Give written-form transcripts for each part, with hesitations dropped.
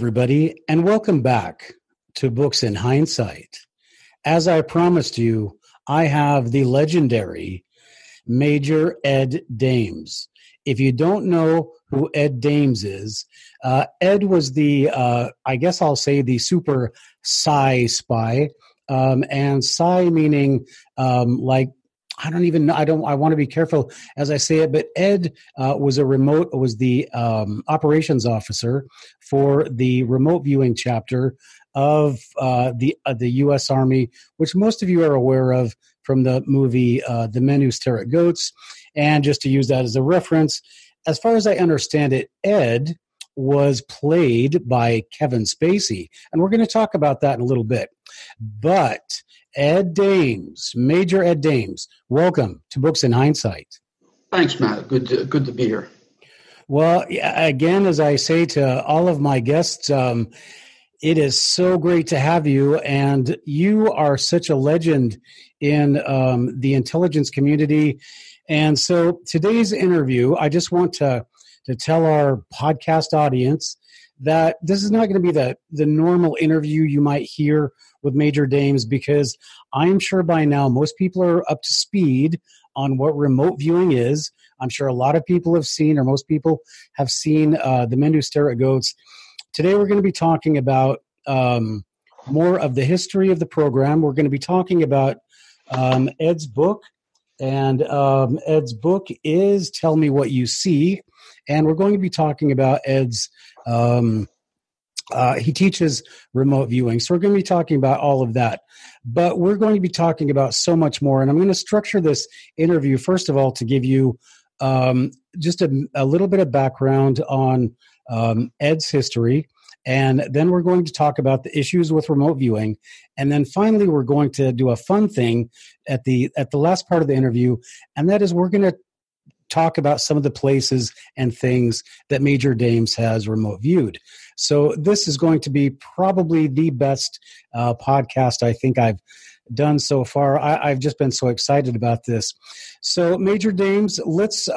everybody, and welcome back to Books in Hindsight. As I promised you, I have the legendary Major Ed Dames. If you don't know who Ed Dames is, Ed was the, I guess I'll say the super psi spy, and psi meaning like, I don't even know. I want to be careful as I say it, but Ed was the operations officer for the remote viewing chapter of the U.S. Army, which most of you are aware of from the movie The Men Who Stare at Goats. And just to use that as a reference, as far as I understand it, Ed was played by Kevin Spacey. And we're going to talk about that in a little bit. But Ed Dames, Major Ed Dames, welcome to Books in Hindsight. Thanks, Matt. Good to be here. Well, again, as I say to all of my guests, it is so great to have you, and you are such a legend in the intelligence community. And so today's interview, I just want to tell our podcast audience that this is not going to be the normal interview you might hear with Major Dames, because I'm sure by now most people are up to speed on what remote viewing is. I'm sure a lot of people have seen, or most people have seen, The Men Who Stare at Goats. Today we're going to be talking about more of the history of the program. We're going to be talking about Ed's book, and Ed's book is Tell Me What You See, and we're going to be talking about Ed's he teaches remote viewing. So we're going to be talking about all of that. But we're going to be talking about so much more. And I'm going to structure this interview, first of all, to give you just a little bit of background on Ed's history. And then we're going to talk about the issues with remote viewing. And then finally, we're going to do a fun thing at the last part of the interview. And that is we're going to talk about some of the places and things that Major Dames has remote viewed. So this is going to be probably the best podcast I think I've done so far. I've just been so excited about this. So Major Dames, let's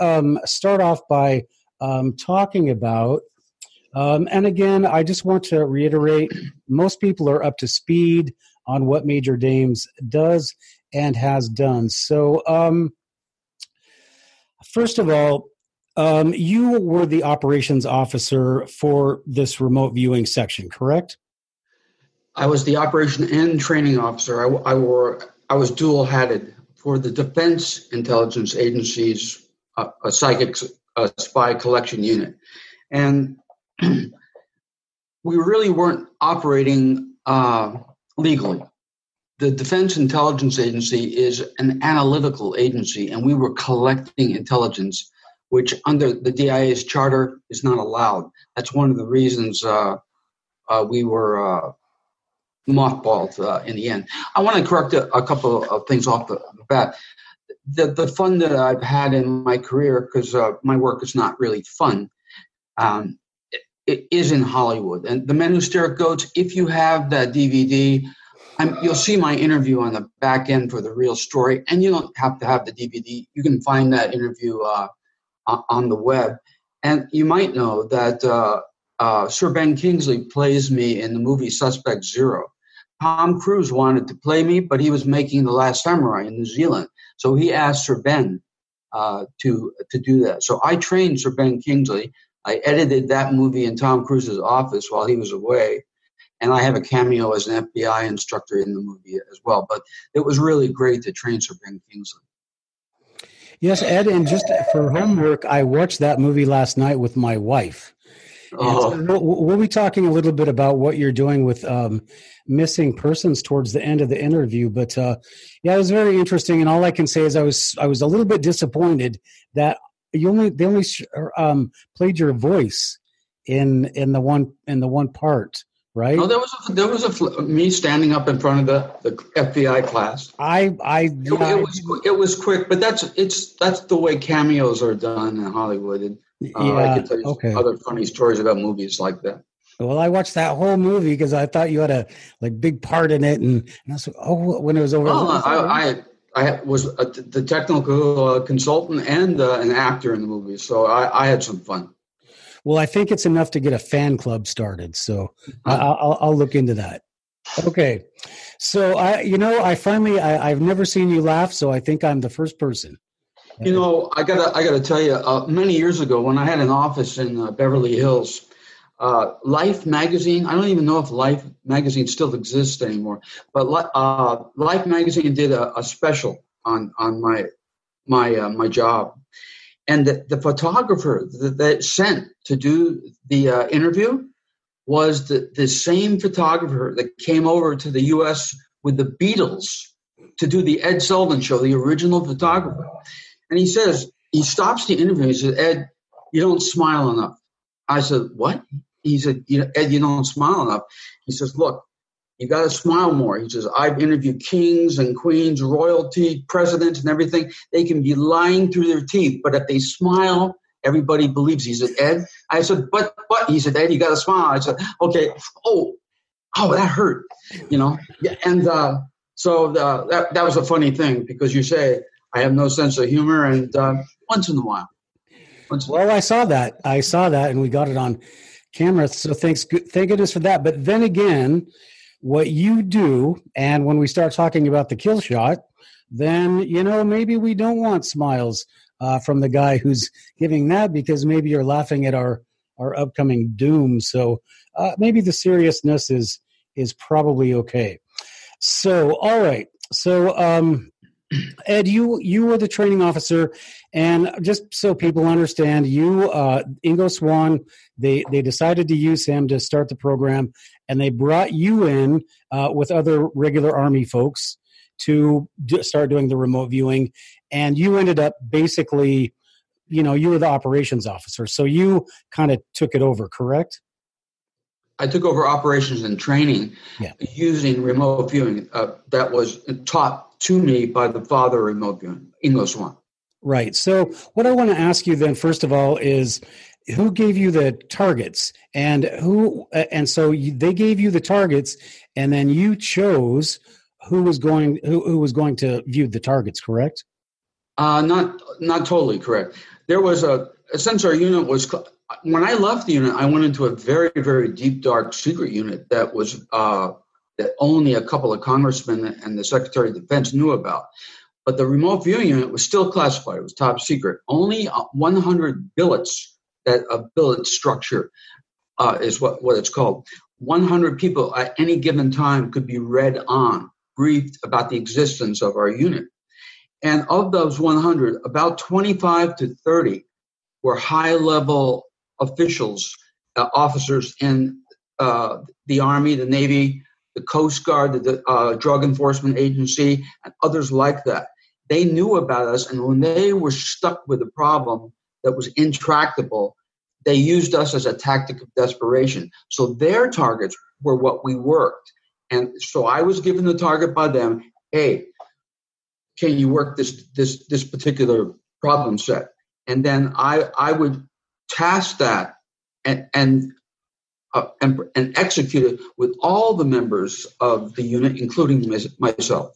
start off by talking about, and again, I just want to reiterate, most people are up to speed on what Major Dames does and has done. So first of all, you were the operations officer for this remote viewing section, correct? I was the operation and training officer. I was dual-hatted for the Defense Intelligence Agency's a psychic spy collection unit, and we really weren't operating legally. The Defense Intelligence Agency is an analytical agency, and we were collecting intelligence, which under the DIA's charter is not allowed. That's one of the reasons we were mothballed in the end. I want to correct a couple of things off the bat. The fun that I've had in my career, because my work is not really fun, it is in Hollywood. And The Men Who Stare at Goats, if you have that DVD, you'll see my interview on the back end for the real story, and you don't have to have the DVD. You can find that interview on the web. And you might know that Sir Ben Kingsley plays me in the movie Suspect Zero. Tom Cruise wanted to play me, but he was making The Last Samurai in New Zealand. So he asked Sir Ben to do that. So I trained Sir Ben Kingsley. I edited that movie in Tom Cruise's office while he was away. And I have a cameo as an FBI instructor in the movie as well. But it was really great to train Sir Ben Kingsley. Yes, Ed, and just for homework, I watched that movie last night with my wife. Oh. So we'll be talking a little bit about what you're doing with missing persons towards the end of the interview. But yeah, it was very interesting. And all I can say is I was a little bit disappointed that they only played your voice in the one part. Right? No, there was me standing up in front of the FBI class. It was quick, but that's the way cameos are done in Hollywood. And, I could tell you other funny stories about movies like that. Well, I watched that whole movie because I thought you had a big part in it, and I was like, when it was over. I was the technical consultant and an actor in the movie, so I had some fun. Well, I think it's enough to get a fan club started. So I'll look into that. Okay. So I've never seen you laugh. So I think I'm the first person. I gotta tell you, many years ago when I had an office in Beverly Hills, Life magazine. I don't even know if Life magazine still exists anymore, but Life magazine did a special on my job, and the photographer that sent to do the interview was the same photographer that came over to the U.S. with the Beatles to do the Ed Sullivan Show, the original photographer. And he stops the interview. He says, "Ed, you don't smile enough." I said, "What?" He said, "Ed, you don't smile enough." He says, "Look, you got to smile more." He says, "I've interviewed kings and queens, royalty, presidents, and everything. They can be lying through their teeth, but if they smile, everybody believes." He said, "Ed," I said, but, he said, "Ed, you got to smile." I said, "Okay." Oh, that hurt, Yeah. And so that was a funny thing, because you say, I have no sense of humor, and once in a while. Well, I saw that, and we got it on camera. So thank goodness for that. But then again, what you do, and when we start talking about the kill shot, then maybe we don't want smiles from the guy who's giving that, because maybe you're laughing at our upcoming doom. So maybe the seriousness is probably okay. So all right. So Ed, you were the training officer, and just so people understand, Ingo Swann, they decided to use him to start the program, and they brought you in with other regular Army folks to start doing the remote viewing, and you ended up basically, you were the operations officer, so you kind of took it over, correct? I took over operations and training using remote viewing. That was taught to me by the father of remote viewing, Ingo Swann. Right. So what I want to ask you then, first of all, is who gave you the targets, and so they gave you the targets, and then you chose who was going to view the targets, correct? Not totally correct. There was since our unit was, when I left the unit, I went into a very, very deep, dark secret unit that was that only a couple of congressmen and the Secretary of Defense knew about. But the remote viewing unit was still classified. It was top secret. Only 100 billets, that a billet structure is what it's called. 100 people at any given time could be briefed about the existence of our unit. And of those 100, about 25 to 30 were high-level officials, officers in the Army, the Navy, the Coast Guard, the Drug Enforcement Agency, and others like that. They knew about us, and when they were stuck with a problem that was intractable, they used us as a tactic of desperation. So their targets were what we worked. And so I was given the target by them, hey, can you work this particular problem set? And then I would task that and execute it with all the members of the unit, including myself.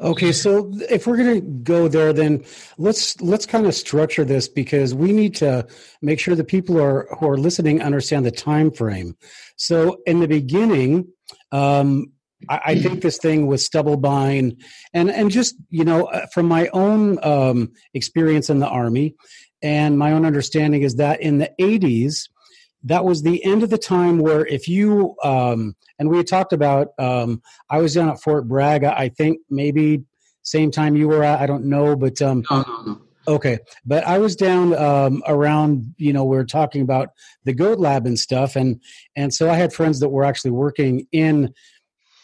Okay, so if we're going to go there, then let's kind of structure this, because we need to make sure the people who are listening understand the time frame. So in the beginning, I think this thing with Stubblebine, and just from my own experience in the Army and my own understanding is that in the 80s, that was the end of the time where if you and we had talked about, I was down at Fort Bragg, I think maybe same time you were at, I don't know, but No. Okay, but I was down around, we were talking about the goat lab and stuff, and so I had friends that were actually working in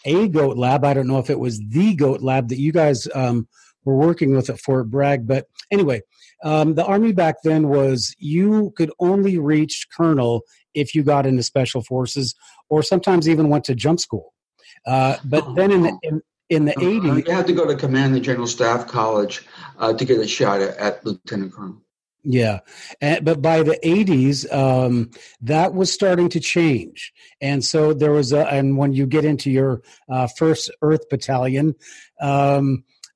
a goat lab. I don't know if it was the goat lab that you guys were working with at Fort Bragg, but anyway, the Army back then was you could only reach colonel if you got into special forces, or sometimes even went to jump school. But then in the 80s, you had to go to Command and General Staff College to get a shot at Lieutenant Colonel. Yeah, but by the 80s, that was starting to change, and so there was and when you get into your first Earth Battalion,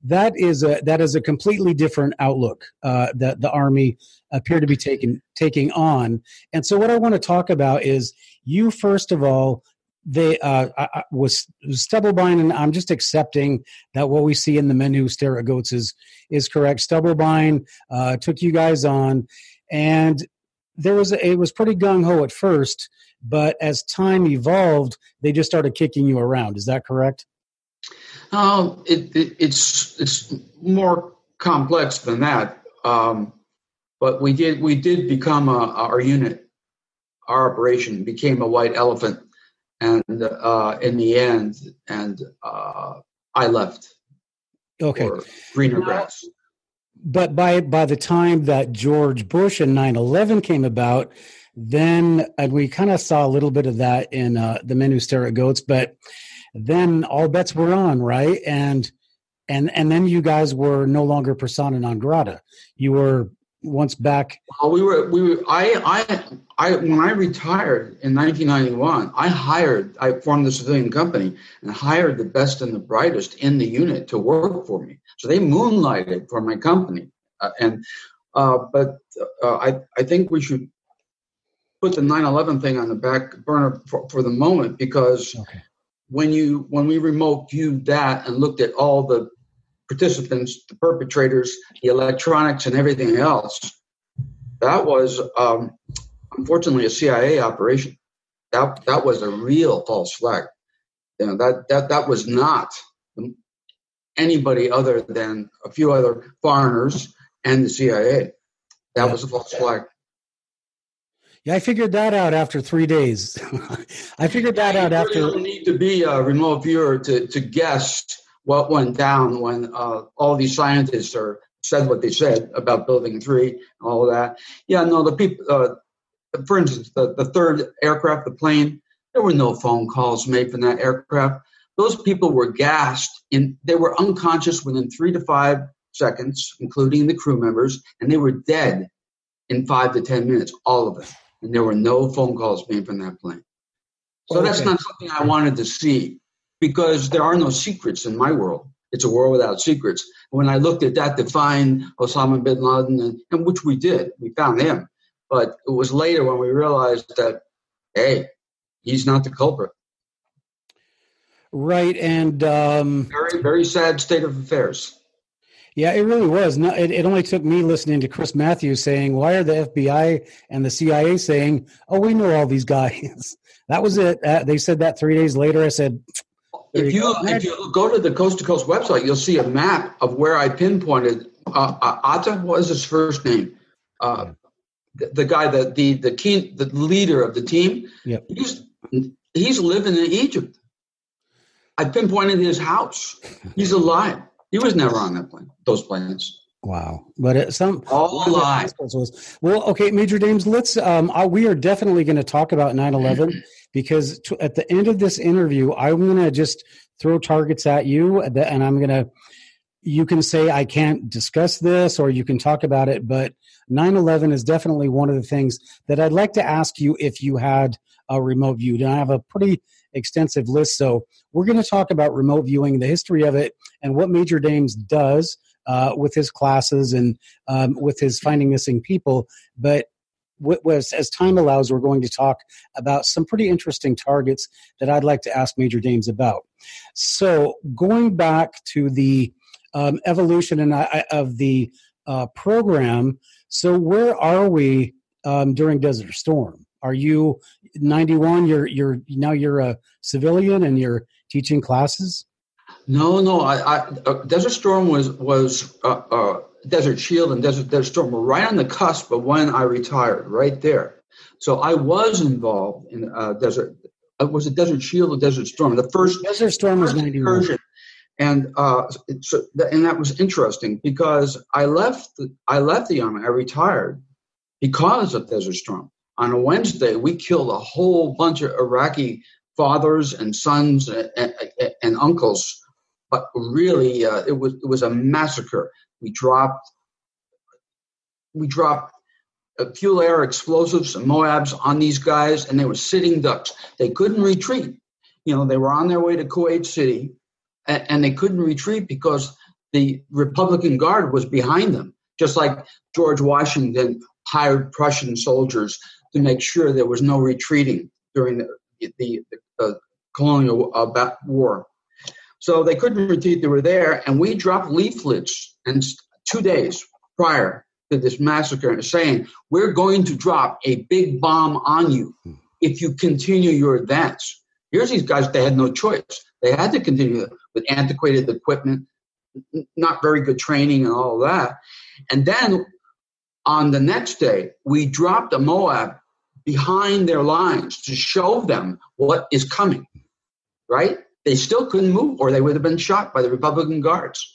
that is a completely different outlook that the Army appear to be taking on. And so what I want to talk about is you, first of all, they was Stubblebine, and I'm just accepting that what we see in The Men Who Stare at Goats is correct. Stubblebine took you guys on, and it was pretty gung-ho at first, but as time evolved, they just started kicking you around. Is that correct? It's more complex than that. But we did become our unit, our operation became a white elephant, and in the end, I left. Okay. For greener grass. But by the time that George Bush and 9/11 came about, then we kind of saw a little bit of that in The Men Who Stare at Goats, but then all bets were on, right? And then you guys were no longer persona non grata. You were once back. Well, I when I retired in 1991, I formed the civilian company and hired the best and the brightest in the unit to work for me. So they moonlighted for my company, but I think we should put the 9/11 thing on the back burner for the moment, because when we remote viewed that and looked at all the participants, the perpetrators, the electronics, and everything else, that was unfortunately a CIA operation. That was a real false flag. That was not anybody other than a few other foreigners and the CIA. That was a false flag. Yeah, I figured that out after 3 days. You don't need to be a remote viewer to guess what went down when all these scientists said what they said about Building 3 and all of that. Yeah, no, the people, for instance, the third aircraft, the plane, there were no phone calls made from that aircraft. Those people were gassed. They were unconscious within 3 to 5 seconds, including the crew members, and they were dead in 5 to 10 minutes, all of them. And there were no phone calls made from that plane. So that's not something I wanted to see, because there are no secrets in my world. It's a world without secrets. When I looked at that to find Osama bin Laden, and which we did, we found him. But it was later when we realized that, hey, he's not the culprit. Right, and very, very sad state of affairs. Yeah, it really was. No, it only took me listening to Chris Matthews saying, why are the FBI and the CIA saying, oh, we know all these guys? That was it. They said that 3 days later. I said, if you go to the Coast to Coast website, you'll see a map of where I pinpointed Atta. What was his first name? The guy, the leader of the team. Yep. He's living in Egypt. I pinpointed his house. He's alive. He was never on that plane. Those planes. Wow, but all alive. Well, okay, Major Dames, let's. We are definitely going to talk about 9/11 because at the end of this interview, I'm going to just throw targets at you, and I'm going to. You can say I can't discuss this, or you can talk about it. But 9/11 is definitely one of the things that I'd like to ask you if you had a remote view. And I have a pretty extensive list, so we're going to talk about remote viewing, the history of it, and what Major Dames does with his classes and with his Finding Missing People. But as time allows, we're going to talk about some pretty interesting targets that I'd like to ask Major Dames about. So going back to the evolution of the program, so where are we during Desert Storm? Are you 91? You're a civilian and you're teaching classes? No. Desert Storm was Desert Shield and Desert Storm were right on the cusp of when I retired, right there. So I was involved in Desert. Was it Desert Shield or Desert Storm? The first Desert Storm was 91. And that was interesting because I left the Army. I retired because of Desert Storm. On a Wednesday, we killed a whole bunch of Iraqi fathers and sons and uncles. But really, it was a massacre. We dropped fuel air explosives and Moabs on these guys, and they were sitting ducks. They couldn't retreat. They were on their way to Kuwait City, and they couldn't retreat because the Republican Guard was behind them, just like George Washington hired Prussian soldiers to make sure there was no retreating during the colonial war. So they couldn't retreat. They were there, and we dropped leaflets and 2 days prior to this massacre saying, we're going to drop a big bomb on you if you continue your advance. Here's these guys, they had no choice. They had to continue with antiquated equipment, not very good training and all of that. And then on the next day, we dropped a Moab behind their lines to show them what is coming, right? They still couldn't move, or they would have been shot by the Republican Guards.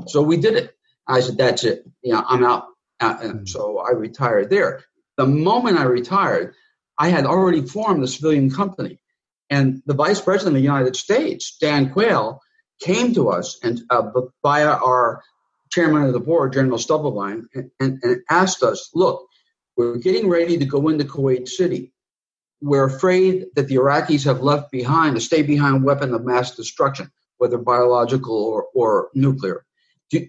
So we did it. I said, "That's it. I'm out." And so I retired there. The moment I retired, I had already formed a civilian company, and the Vice President of the United States, Dan Quayle, came to us and via our Chairman of the Board, General Stubblebine, and asked us, "Look, we're getting ready to go into Kuwait City. We're afraid that the Iraqis have left behind a stay-behind weapon of mass destruction, whether biological or nuclear.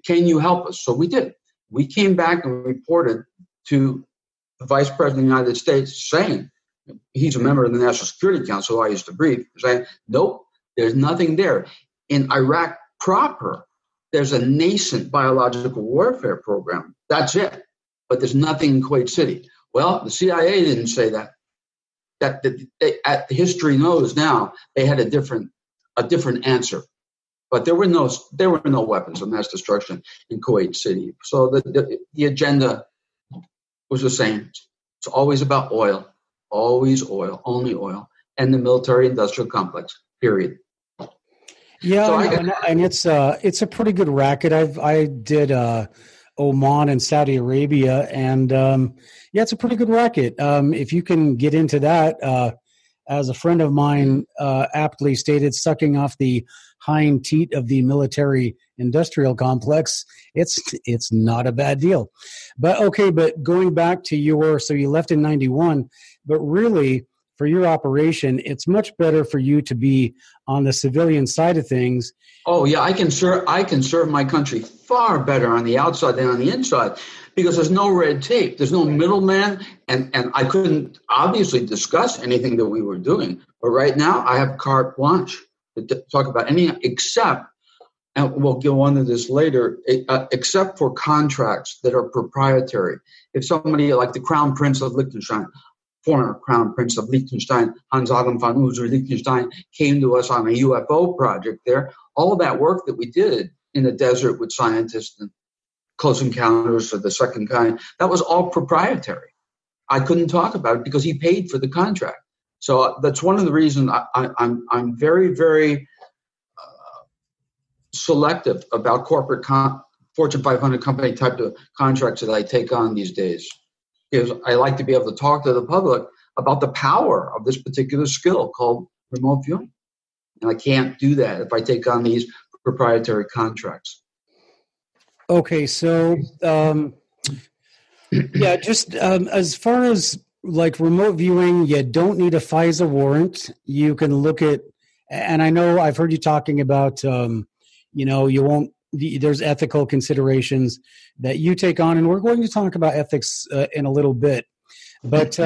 Can you help us?" So we did. We came back and reported to the Vice President of the United States saying, he's a member of the National Security Council, I used to brief, saying, nope, there's nothing there. In Iraq proper, there's a nascent biological warfare program. That's it. But there's nothing in Kuwait City. Well, the CIA didn't say that. History knows now they had a different answer, but there were no weapons of mass destruction in Kuwait City. So the agenda was the same. It's always about oil, always oil, only oil, and the military-industrial complex. Period. Yeah, so and it's a pretty good racket. I did Oman and Saudi Arabia, and it's a pretty good racket. If you can get into that, as a friend of mine aptly stated, sucking off the hind teat of the military industrial complex, it's not a bad deal. But going back to so you left in 91, but really for your operation, it's much better for you to be on the civilian side of things. Oh yeah, I can serve my country far better on the outside than on the inside, because there's no red tape, there's no middleman, and I couldn't obviously discuss anything that we were doing. But right now, I have carte blanche to talk about anything except, and we'll go into this later, except for contracts that are proprietary. If somebody like the Crown Prince of Liechtenstein, former Crown Prince of Liechtenstein, Hans Adam von User-Liechtenstein, came to us on a UFO project there. All that work that we did in the desert with scientists and Close Encounters of the Second Kind, that was all proprietary. I couldn't talk about it because he paid for the contract. So that's one of the reasons I'm very, very selective about corporate Fortune 500 company type of contracts that I take on these days. Because I like to be able to talk to the public about the power of this particular skill called remote viewing. And I can't do that if I take on these proprietary contracts. Okay, so as far as like remote viewing, you don't need a FISA warrant. You can look at, and I know I've heard you talking about, you won't. There's ethical considerations that you take on, and we're going to talk about ethics in a little bit. But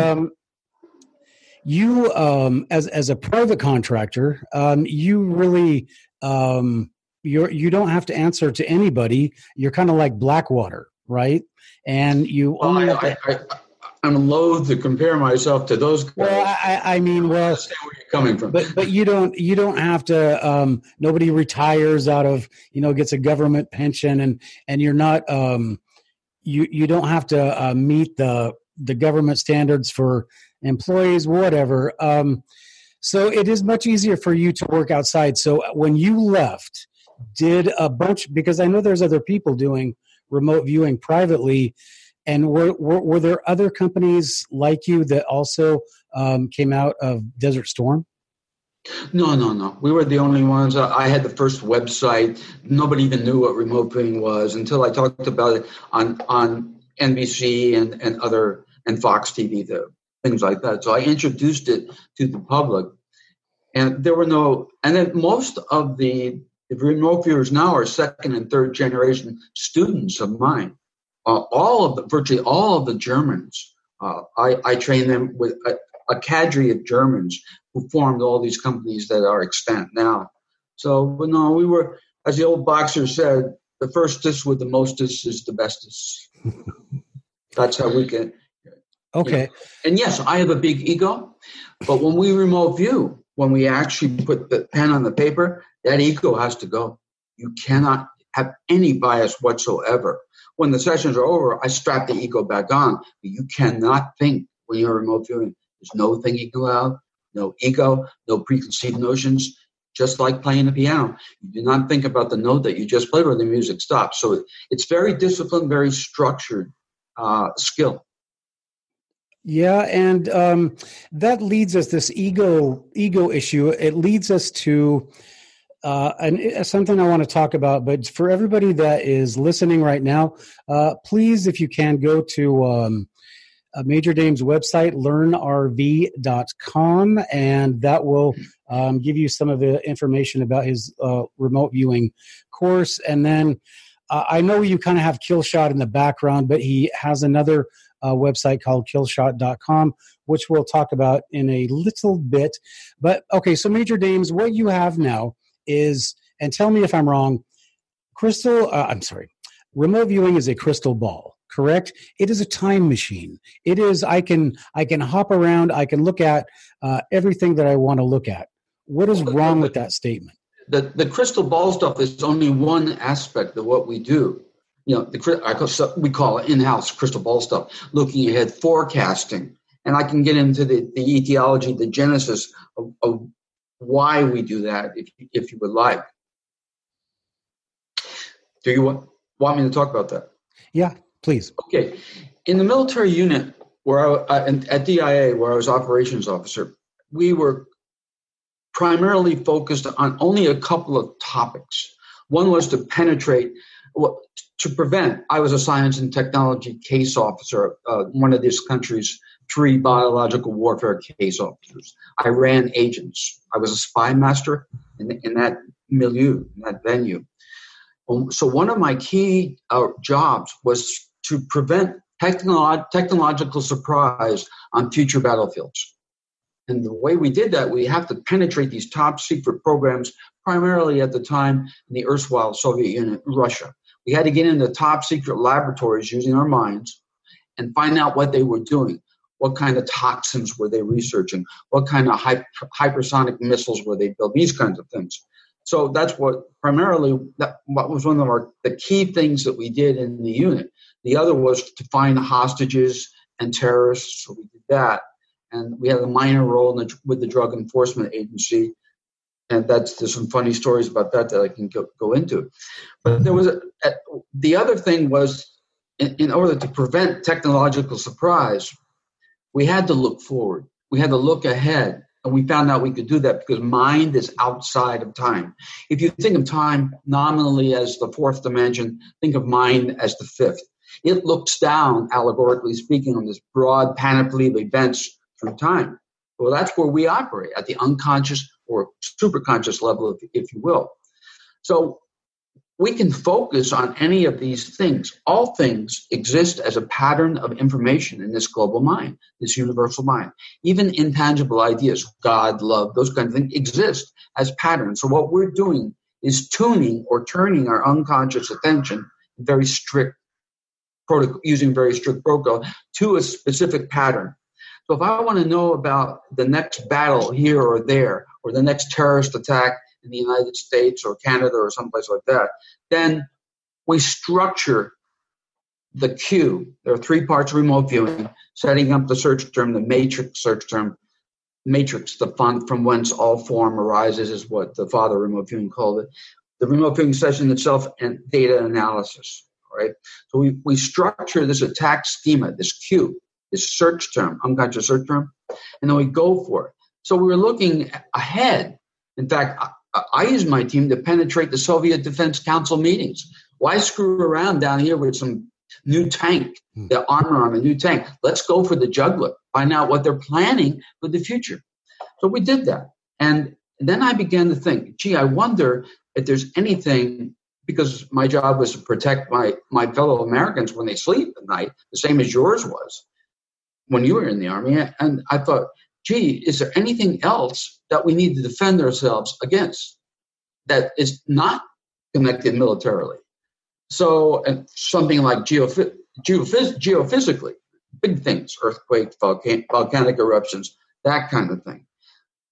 you, as a private contractor, you really you don't have to answer to anybody. You're kind of like Blackwater, right? And you only. I'm loath to compare myself to those guys. Well, I mean, I understand where you're coming from. But you don't have to. Nobody retires out of gets a government pension, and you're not. You don't have to meet the government standards for employees, whatever. So it is much easier for you to work outside. So when you left, did a bunch, because I know there's other people doing remote viewing privately. And were there other companies like you that also came out of Desert Storm? No. We were the only ones. I had the first website. Nobody even knew what remote viewing was until I talked about it on NBC and Fox TV, things like that. So I introduced it to the public, and there were no. And then most of the The remote viewers now are second and third generation students of mine. Virtually all of the Germans, I trained them with a cadre of Germans who formed all these companies that are extant now. So, but no, we were, as the old boxer said, the firstest with the mostest is the bestest. That's how we get. Okay. You know. And yes, I have a big ego, but when we remote view, when we actually put the pen on the paper, that ego has to go. You cannot have any bias whatsoever. When the sessions are over, I strap the ego back on, but you cannot think when you're remote viewing. There's no thinking aloud, no ego, no preconceived notions, just like playing the piano. You do not think about the note that you just played or the music stops. So it's very disciplined, very structured skill. Yeah, and that leads us, this ego issue, it leads us to and something I want to talk about. But for everybody that is listening right now, please, if you can, go to Major Dame's website, learnrv.com, and that will give you some of the information about his remote viewing course. And then I know you kind of have Killshot in the background, but he has another website called killshot.com, which we'll talk about in a little bit. But okay, so Major Dames, what you have now is, and tell me if I'm wrong, remote viewing is a crystal ball, correct? It is a time machine. It is, I can hop around, I can look at everything that I want to look at. What is wrong with that statement? The crystal ball stuff is only one aspect of what we do. You know, we call it in-house crystal ball stuff, looking ahead, forecasting. And I can get into the etiology, the genesis of why we do that, if you would like. Do you want me to talk about that? Yeah, please. Okay. In the military unit at DIA, where I was operations officer, we were primarily focused on only a couple of topics. One was to penetrate, to prevent. I was a science and technology case officer, one of this country's 3 biological warfare case officers. I ran agents. I was a spy master in that milieu, in that venue. So one of my key jobs was to prevent technological surprise on future battlefields. And the way we did that, we have to penetrate these top secret programs, primarily at the time in the erstwhile Soviet Union, Russia. We had to get into top secret laboratories using our minds and find out what they were doing. What kind of toxins were they researching? What kind of hypersonic missiles were they building? These kinds of things. So that's what was one of the key things that we did in the unit. The other was to find hostages and terrorists. So we did that. And we had a minor role with the Drug Enforcement Agency. And there's some funny stories about that I can go into. But there was the other thing was, in order to prevent technological surprise, we had to look forward. We had to look ahead. And we found out we could do that because mind is outside of time. If you think of time nominally as the 4th dimension, think of mind as the 5th. It looks down, allegorically speaking, on this broad panoply of events through time. Well, that's where we operate, at the unconscious or superconscious level, if you will. So we can focus on any of these things. All things exist as a pattern of information in this global mind, this universal mind. Even intangible ideas, God, love, those kinds of things exist as patterns. So what we're doing is tuning or turning our unconscious attention in very strict protocol, using very strict protocol to a specific pattern. So if I want to know about the next battle here or there, or the next terrorist attack in the United States or Canada or someplace like that, then we structure the cue. There are 3 parts of remote viewing: setting up the search term, the matrix search term. Matrix, the font from whence all form arises, is what the father remote viewing called it. The remote viewing session itself and data analysis. Right? So we structure this attack schema, this cue, this search term, unconscious search term, and then we go for it. So we were looking ahead. In fact, I used my team to penetrate the Soviet Defense Council meetings. Why screw around down here with some new tank, the armor on a new tank? Let's go for the jugular, find out what they're planning for the future. So we did that. And And then I began to think, gee, I wonder if there's anything, because my job was to protect my fellow Americans when they sleep at night, the same as yours was when you were in the Army. And I thought, gee, is there anything else that we need to defend ourselves against that is not connected militarily? So something like geophysically, big things, earthquakes, volcanic eruptions, that kind of thing.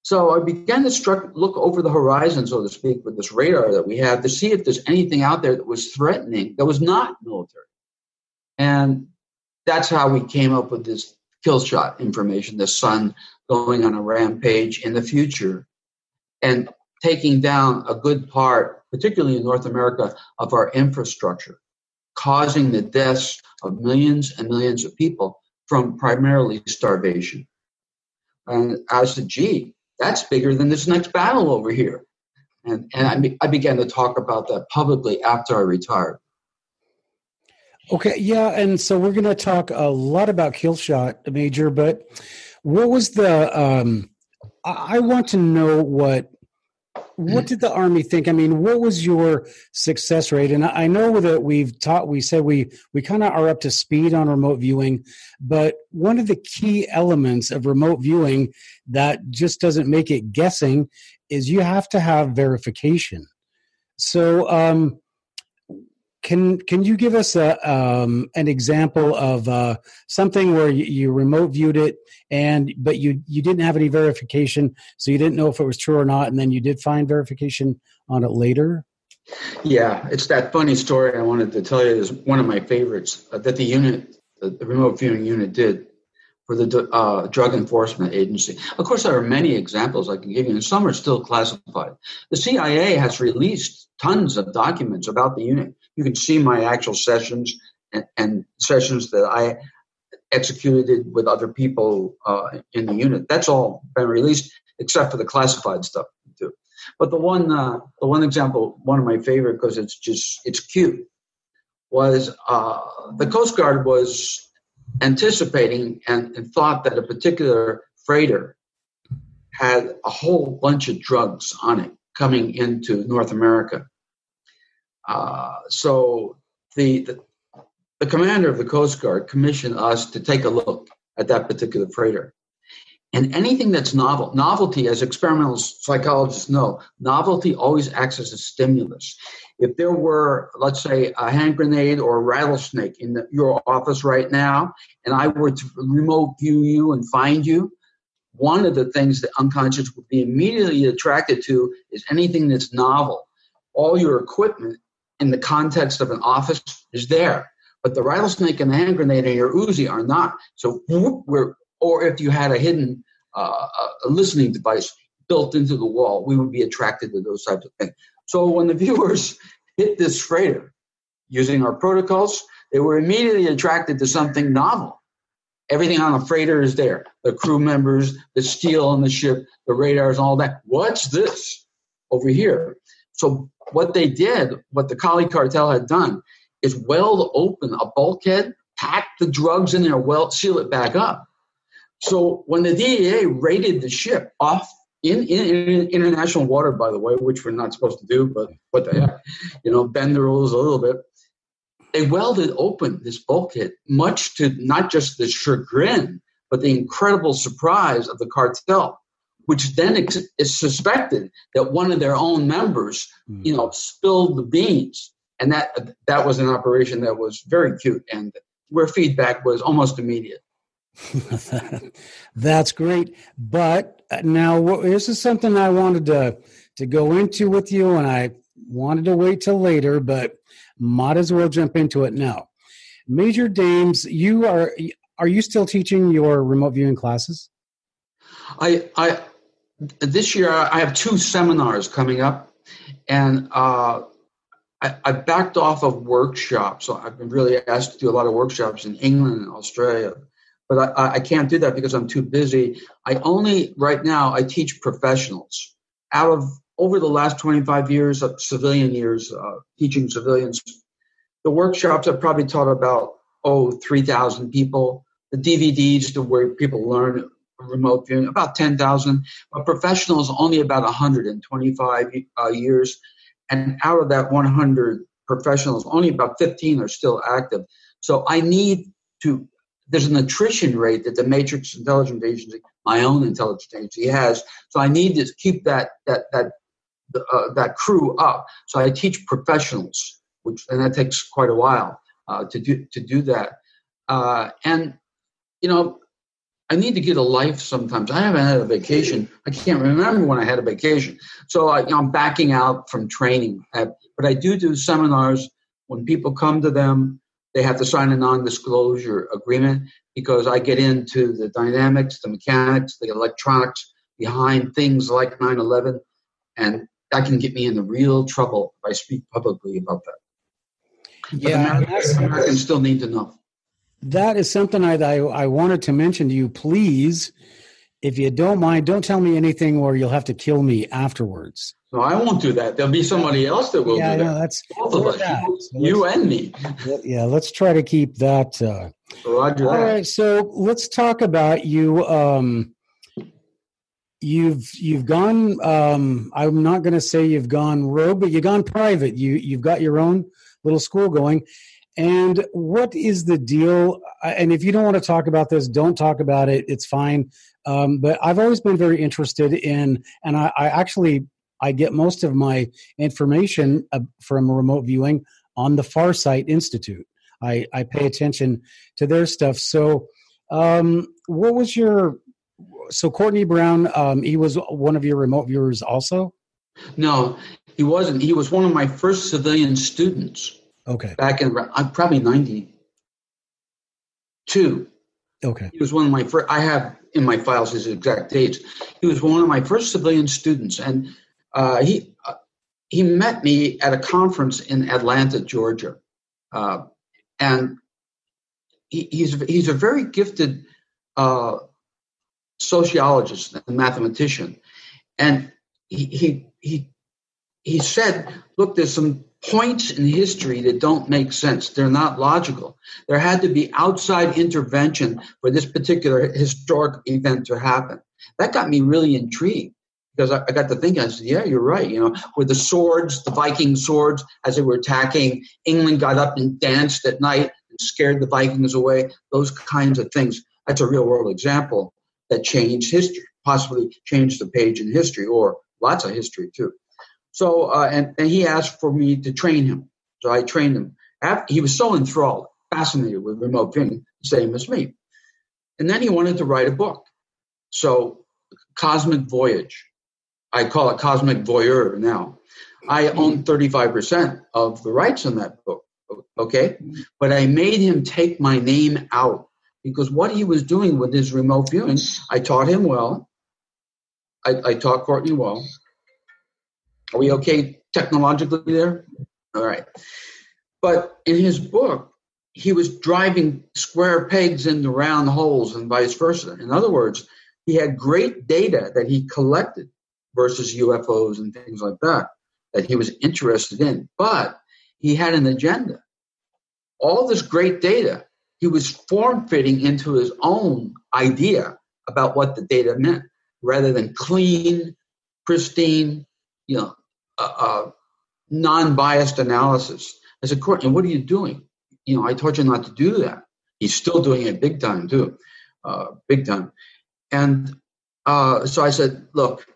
So I began to look over the horizon, so to speak, with this radar that we have to see if there's anything out there that was threatening, that was not military. And that's how we came up with this kill shot information, the sun going on a rampage in the future and taking down a good part, particularly in North America, of our infrastructure, causing the deaths of millions and millions of people from primarily starvation. And I said, gee, that's bigger than this next battle over here. And I began to talk about that publicly after I retired. Okay, yeah, and so we're going to talk a lot about kill shot, Major, but what was the, I want to know what did the Army think? I mean, what was your success rate? And I know that we said we kind of are up to speed on remote viewing, but one of the key elements of remote viewing that just doesn't make it guessing is you have to have verification. So can you give us an example of something where you remote viewed it, but you didn't have any verification, so you didn't know if it was true or not, and then you did find verification on it later? Yeah, it's that funny story I wanted to tell you. Is one of my favorites that the remote viewing unit did for the Drug Enforcement Agency. Of course, there are many examples I can give you, and some are still classified. The CIA has released tons of documents about the unit. You can see my actual sessions and sessions that I executed with other people in the unit. That's all been released, except for the classified stuff too. But the one example, one of my favorite, because it's cute, was the Coast Guard was anticipating and thought that a particular freighter had a whole bunch of drugs on it coming into North America. So the commander of the Coast Guard commissioned us to take a look at that particular freighter. And anything that's novelty, as experimental psychologists know, novelty always acts as a stimulus. If there were, let's say, a hand grenade or a rattlesnake in your office right now, and I were to remote view you and find you, one of the things that unconscious would be immediately attracted to is anything that's novel. All your equipment in the context of an office is there, but the rattlesnake and the hand grenade and your Uzi are not. So or if you had a hidden a listening device built into the wall, we would be attracted to those types of things. So when the viewers hit this freighter using our protocols, they were immediately attracted to something novel. Everything on a freighter is there. The crew members, the steel on the ship, the radars, all that. What's this over here? So what they did, what the Kali cartel had done, is weld open a bulkhead, pack the drugs in there, seal it back up. So when the DEA raided the ship off in international water, by the way, which we're not supposed to do, but what the heck, bend the rules a little bit, they welded open this bulkhead, much to not just the chagrin, but the incredible surprise of the cartel, which then is suspected that one of their own members, spilled the beans. And that was an operation that was very cute, and where feedback was almost immediate. That's great. But now this is something I wanted to go into with you, and I wanted to wait till later, but might as well jump into it now. Major Dames, are you still teaching your remote viewing classes? I this year I have 2 seminars coming up, and I backed off of workshops. So I've been really asked to do a lot of workshops in England and Australia. But I can't do that because I'm too busy. Right now, I teach professionals. Over the last 25 years of civilian years, teaching civilians, the workshops I've probably taught about, 3,000 people. The DVDs to where people learn remote viewing, about 10,000, but professionals only about 125 years. And out of that 100 professionals, only about 15 are still active. So I need to, there's an attrition rate that the Matrix Intelligence Agency, my own intelligence agency, has. So I need to keep that crew up. So I teach professionals, and that takes quite a while to do that. And you know, I need to get a life sometimes. I haven't had a vacation. I can't remember when I had a vacation. So I'm backing out from training. But I do seminars. When people come to them, they have to sign a non-disclosure agreement because I get into the dynamics, the mechanics, the electronics behind things like 9/11, and that can get me into real trouble if I speak publicly about that. Yeah, but Americans still need to know. That is something I wanted to mention to you. Please, if you don't mind, don't tell me anything or you'll have to kill me afterwards. No, I won't do that. There'll be somebody else that will do that. No, that's both of us, you and me. Yeah, let's try to keep that. Roger that. All right, so let's talk about you. You've gone. I'm not going to say you've gone rogue, but you've gone private. You've got your own little school going. And what is the deal? And if you don't want to talk about this, don't talk about it. It's fine. But I've always been very interested in, and I get most of my information from remote viewing on the Farsight Institute. I pay attention to their stuff. So what was so Courtney Brown, he was one of your remote viewers also? No, he wasn't. He was one of my first civilian students. Okay. Back in probably 92. Okay. He was one of my first. I have in my files his exact dates. He was one of my first civilian students, and he met me at a conference in Atlanta, Georgia, and he's a very gifted sociologist and mathematician, and he said, "Look, there's some points in history that don't make sense. They're not logical. There had to be outside intervention for this particular historic event to happen." That got me really intrigued because I got to thinking, I said, yeah, you're right. You know, with the swords, the Viking swords, as they were attacking, England got up and danced at night and scared the Vikings away, those kinds of things. That's a real world example that changed history, possibly changed the page in history or lots of history too. So, and he asked for me to train him. So I trained him. He was so enthralled, fascinated with remote viewing, same as me. And then he wanted to write a book. So, Cosmic Voyage. I call it Cosmic Voyeur now. I own 35% of the rights on that book, okay? But I made him take my name out because what he was doing with his remote viewing, I taught him well. I taught Courtney well. Are we okay technologically there? All right. But in his book, he was driving square pegs into round holes and vice versa. In other words, he had great data that he collected versus UFOs and things like that he was interested in. But he had an agenda. All this great data, he was form-fitting into his own idea about what the data meant rather than clean, pristine, non-biased analysis. I said, Courtney, what are you doing? I told you not to do that. He's still doing it big time too, big time. And so I said, look,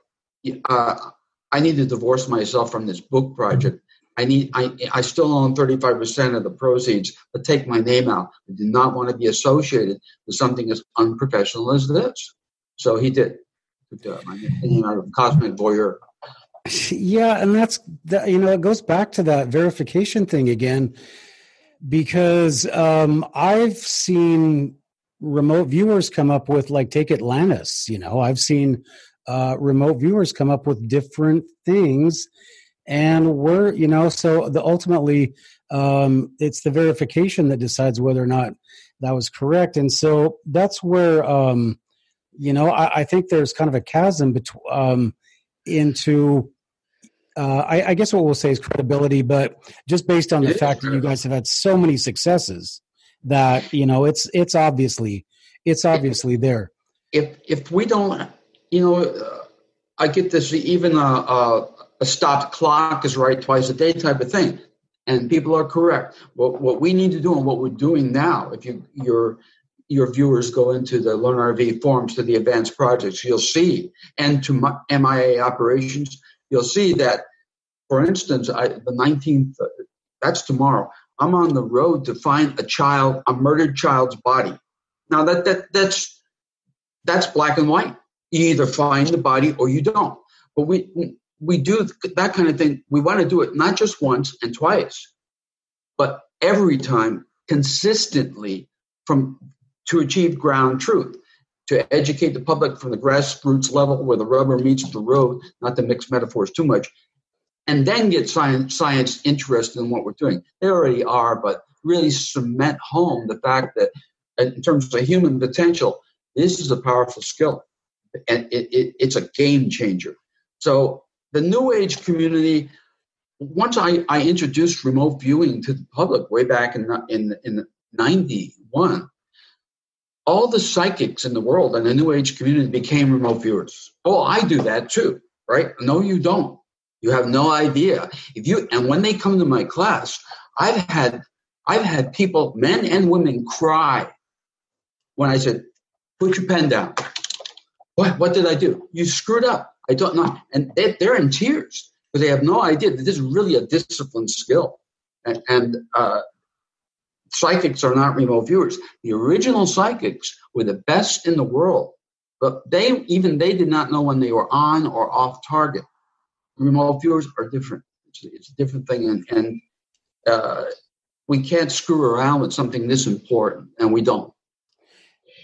I need to divorce myself from this book project. I still own 35% of the proceeds, but take my name out. I do not want to be associated with something as unprofessional as this. So he did. Took my name out of Cosmic Voyeur. Yeah, and it goes back to that verification thing again, because I've seen remote viewers come up with, like, take Atlantis. I've seen remote viewers come up with different things, and ultimately it's the verification that decides whether or not that was correct. And so that's where I think there's kind of a chasm between into I guess what we'll say is credibility, but just based on the fact that you guys have had so many successes that it's obviously there. if we don't, I get this, even a stopped clock is right twice a day type of thing. And people are correct. What we need to do and what we're doing now, if your viewers go into the Learn RV forums to the advanced projects, you'll see, and to MIA operations, you'll see that, for instance, the 19th, that's tomorrow, I'm on the road to find a murdered child's body. Now that's black and white. You either find the body or you don't. But we do that kind of thing. We want to do it not just once and twice, but every time consistently to achieve ground truth, to educate the public from the grassroots level where the rubber meets the road, not to mix metaphors too much, and then get science interested in what we're doing. They already are, but really cement home the fact that in terms of human potential, this is a powerful skill, and it's a game changer. So the New Age community, once I introduced remote viewing to the public way back in 91, all the psychics in the world and the New Age community became remote viewers. Oh, I do that too, right? No, you don't. You have no idea. And when they come to my class, I've had people, men and women, cry when I said, "Put your pen down." What did I do? You screwed up. I don't know. And they're in tears because they have no idea that this is really a disciplined skill. And psychics are not remote viewers. The original psychics were the best in the world, but they did not know when they were on or off target. Remote viewers are different. It's a different thing, and we can't screw around with something this important, and we don't.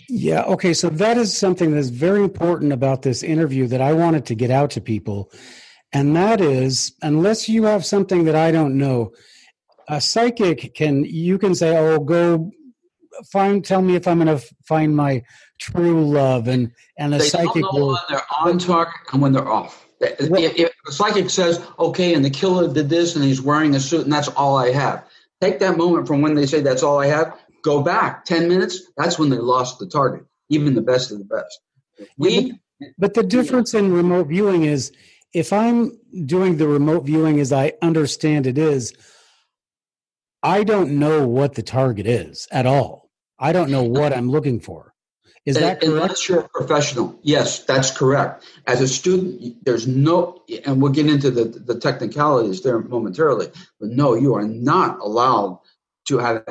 Yeah, okay, so that is something that's very important about this interview that I wanted to get out to people, and that is, unless you have something that I don't know, a psychic you can say, "Oh, go tell me if I'm going to find my true love," and a psychic don't know when they're on target and when they're off. If a psychic says, "Okay, and the killer did this, and he's wearing a suit, and that's all I have," take that moment from when they say that's all I have. Go back 10 minutes. That's when they lost the target. Even the best of the best. But the difference in remote viewing is, if I'm doing the remote viewing as I understand it is, I don't know what the target is at all. I don't know what I'm looking for. Is that correct? Unless you're a professional. Yes, that's correct. As a student, there's no, and we'll get into the technicalities there momentarily, but no, you are not allowed to have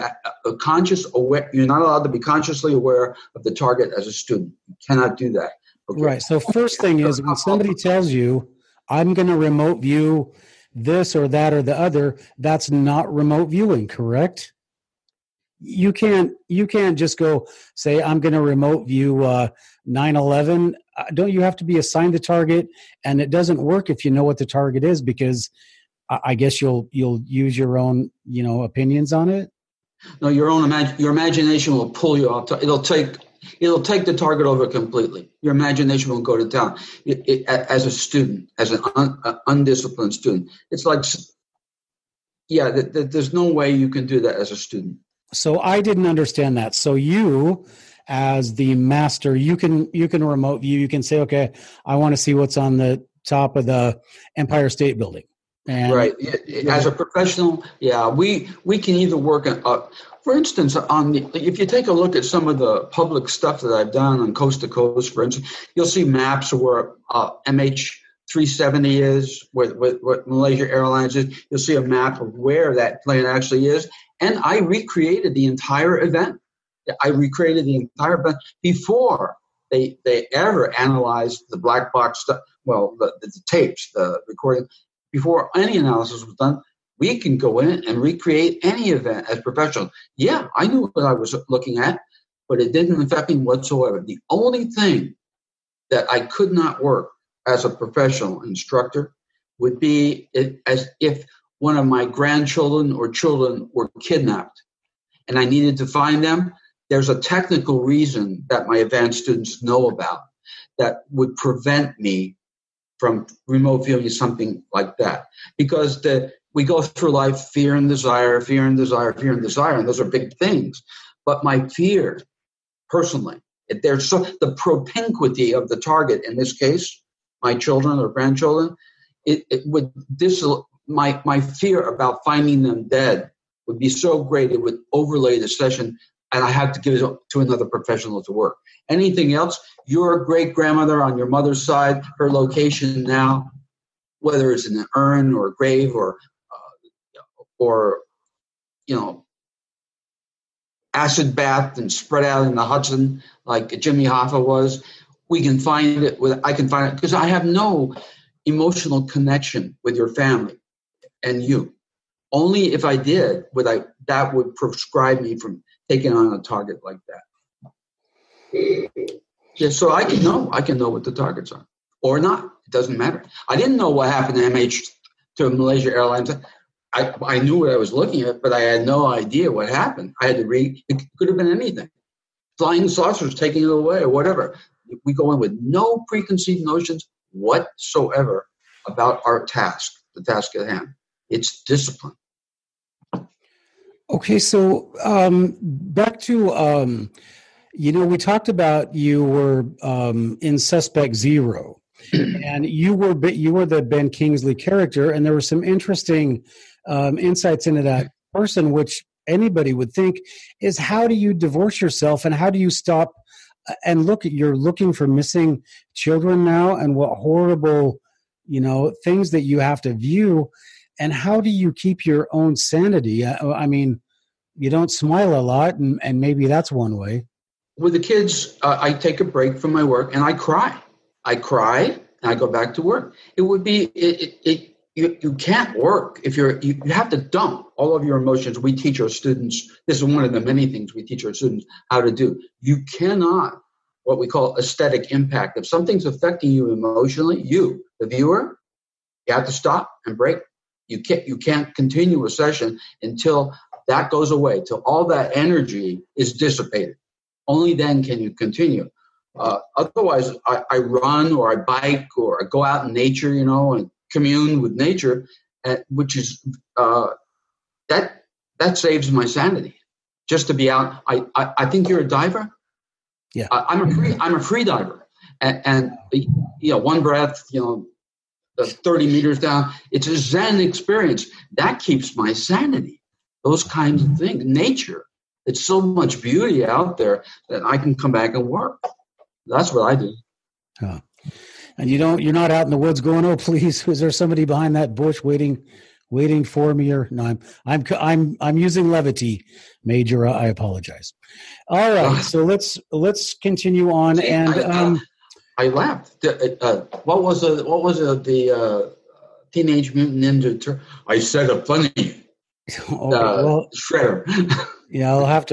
a conscious aware. You're not allowed to be consciously aware of the target as a student. You cannot do that. Okay. Right. So first thing is, when somebody tells you, "I'm going to remote view this or that or the other," that's not remote viewing, correct? You can't just go say, "I'm going to remote view 9/11. Don't you have to be assigned the target? And it doesn't work if you know what the target is, because I guess you'll use your own opinions on it. No, your imagination will pull you off. It'll take the target over completely. Your imagination will go to town. As a student, as an undisciplined student, it's like, there's no way you can do that as a student. So I didn't understand that. So you, as the master, you can remote view. You can say, "Okay, I want to see what's on the top of the Empire State Building." And right. As a professional, we can either work for instance, if you take a look at some of the public stuff that I've done on Coast to Coast, for instance, you'll see maps of where MH370 is, what Malaysia Airlines is. You'll see a map of where that plane actually is. And I recreated the entire event. I recreated the entire event before they ever analyzed the black box stuff. Well, the tapes, the recording. Before any analysis was done, we can go in and recreate any event as professionals. Yeah, I knew what I was looking at, but it didn't affect me whatsoever. The only thing that I could not work as a professional instructor would be as if one of my grandchildren or children were kidnapped and I needed to find them. There's a technical reason that my advanced students know about that would prevent me from remote viewing something like that. Because we go through life, fear and desire, fear and desire, fear and desire, and those are big things. But my fear, personally, There's the propinquity of the target, in this case, my children or grandchildren, my fear about finding them dead would be so great it would overlay the session, and I have to give it to another professional to work. Anything else, your great-grandmother on your mother's side, her location now, whether it's in an urn or a grave or acid bath and spread out in the Hudson like Jimmy Hoffa was, we can find it. I can find it because I have no emotional connection with your family and you. Only if I did that would prescribe me from taking on a target like that. Yeah, so I can know what the targets are or not. It doesn't matter. I didn't know what happened to Malaysia Airlines. I knew what I was looking at, but I had no idea what happened. I had to read. It could have been anything. Flying saucers taking it away or whatever. We go in with no preconceived notions whatsoever about our task, the task at hand. It's discipline. Okay, so back to, we talked about you were in Suspect Zero, and you were the Ben Kingsley character, and there were some interesting insights into that person, which anybody would think is, how do you divorce yourself and how do you stop and you're looking for missing children now and what horrible, things that you have to view, and how do you keep your own sanity? I mean, you don't smile a lot, and maybe that's one way. With the kids, I take a break from my work and I cry. And I go back to work. It would be you can't work if you have to dump all of your emotions. We teach our students, this is one of the many things we teach our students how to do. You cannot, what we call aesthetic impact. If something's affecting you emotionally, you, the viewer, you have to stop and break. You can't continue a session until that goes away, till all that energy is dissipated. Only then can you continue. Otherwise, I run or I bike or I go out in nature, and commune with nature, which is that saves my sanity. Just to be out. I think you're a diver. Yeah, I'm a free diver, and one breath, 30 meters down. It's a Zen experience that keeps my sanity. Those kinds of things, nature. It's so much beauty out there that I can come back and work. That's what I do. Huh. And you're not out in the woods going, oh, please, is there somebody behind that bush waiting for me? Or no, I'm using levity, Major. I apologize. All right, so let's continue on. And I laughed. What was the Teenage Mutant Ninja Turtle? I said a funny. Shredder. Yeah, I'll have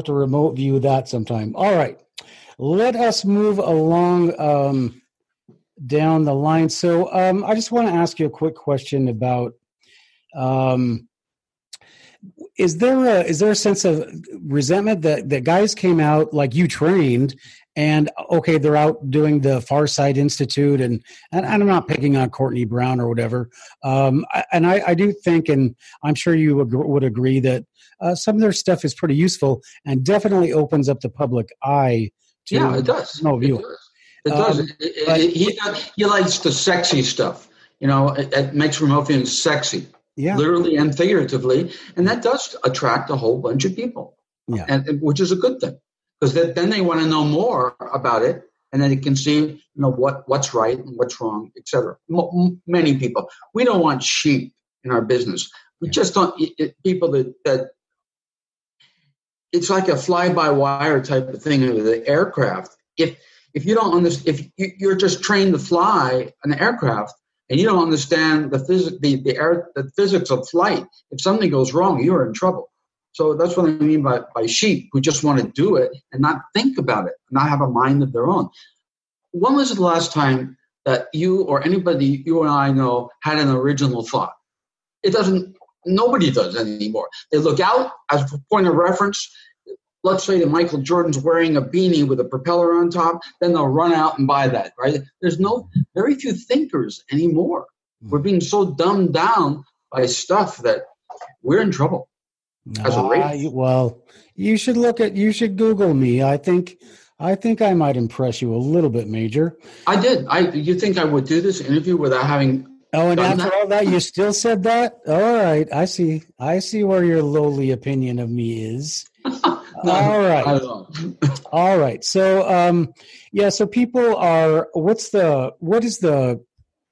to remote view that sometime. All right, let us move along down the line. So I just want to ask you a quick question about is there a sense of resentment that guys came out like you trained and okay, they're out doing the Farsight Institute and I'm not picking on Courtney Brown or whatever. And I do think, and I'm sure you would agree that some of their stuff is pretty useful and definitely opens up the public eye to it does. No viewer. It does. He likes the sexy stuff. It makes remote viewing sexy, literally and figuratively, and that does attract a whole bunch of people. Yeah, and which is a good thing because then they want to know more about it, and then they can see what's right and what's wrong, etc. Many people. We don't want sheep in our business. We just don't people that. It's like a fly-by-wire type of thing with the aircraft. If you don't understand, if you're just trained to fly an aircraft and you don't understand the physics of flight, if something goes wrong, you're in trouble. So that's what I mean by sheep who just want to do it and not think about it, not have a mind of their own. When was the last time that you or anybody you and I know had an original thought? Nobody does anymore. They look out as a point of reference. Let's say that Michael Jordan's wearing a beanie with a propeller on top, then they'll run out and buy that, right? There's very few thinkers anymore. We're being so dumbed down by stuff that we're in trouble as a race. Well, you should Google me. I think I think I might impress you a little bit, Major. I did. You think I would do this interview without having Oh, and done after that? all that, you still said that? All right. I see. I see where your lowly opinion of me is. No, All not right. at all. All right. So, yeah, so people are, what is the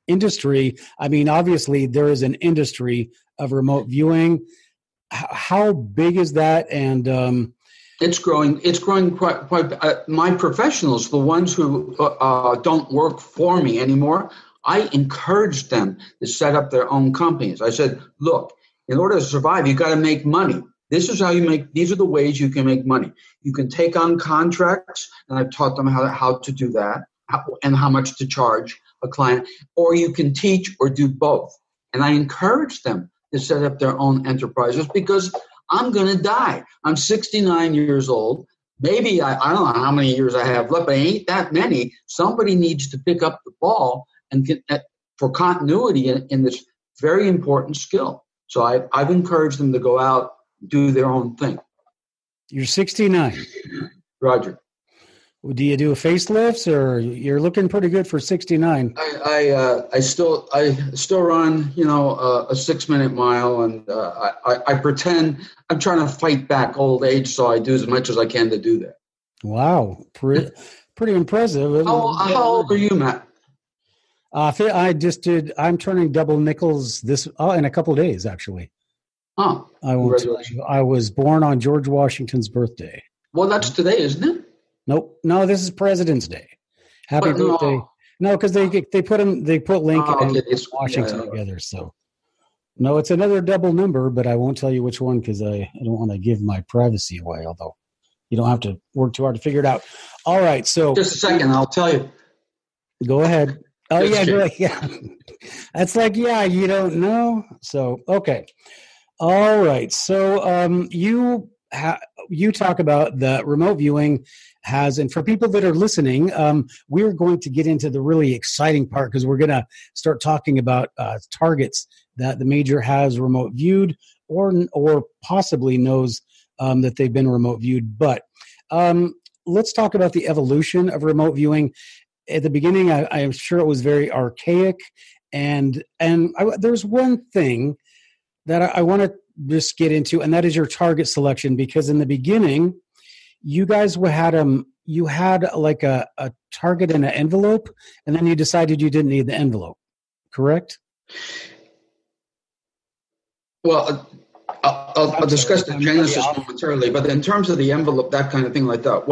industry? I mean, obviously, there is an industry of remote viewing. How big is that? And, It's growing. It's growing quite. My professionals, the ones who don't work for me anymore, I encourage them to set up their own companies. I said, look, in order to survive, you got to make money. This is how you make. These are the ways you can make money. You can take on contracts, and I've taught them how to do that and how much to charge a client, or you can teach or do both. And I encourage them to set up their own enterprises because I'm going to die. I'm 69 years old. Maybe I don't know how many years I have left, but it ain't that many. Somebody needs to pick up the ball and get for continuity in this very important skill. So I've encouraged them to go out, do their own thing. you're 69. Roger. Do you do facelifts, or you're looking pretty good for 69? I still run, a 6-minute mile, and I pretend I'm trying to fight back old age, so I do as much as I can to do that. Wow, pretty impressive. How old are you, Matt? I'm turning double nickels in a couple of days, actually. Oh, I won't tell you. I was born on George Washington's birthday. Well, that's today, isn't it? Nope. No, this is President's Day. Happy birthday. No, because they put Lincoln and Washington together. So no, it's another double number, but I won't tell you which one because I don't want to give my privacy away, although you don't have to work too hard to figure it out. All right. So just a second, I'll tell you. Go ahead. Oh, yeah, go ahead. Yeah. That's like, yeah, you don't know. So, okay. All right. So you talk about the remote viewing and for people that are listening, we're going to get into the really exciting part because we're going to start talking about targets that the major has remote viewed or possibly knows that they've been remote viewed. But let's talk about the evolution of remote viewing. At the beginning, I'm sure it was very archaic, and there's one thing that I want to just get into, and that is your target selection. Because in the beginning, you guys had like a target in an envelope, and then you decided you didn't need the envelope, correct? Well, I'll discuss the genesis momentarily, but in terms of the envelope, that kind of thing like that,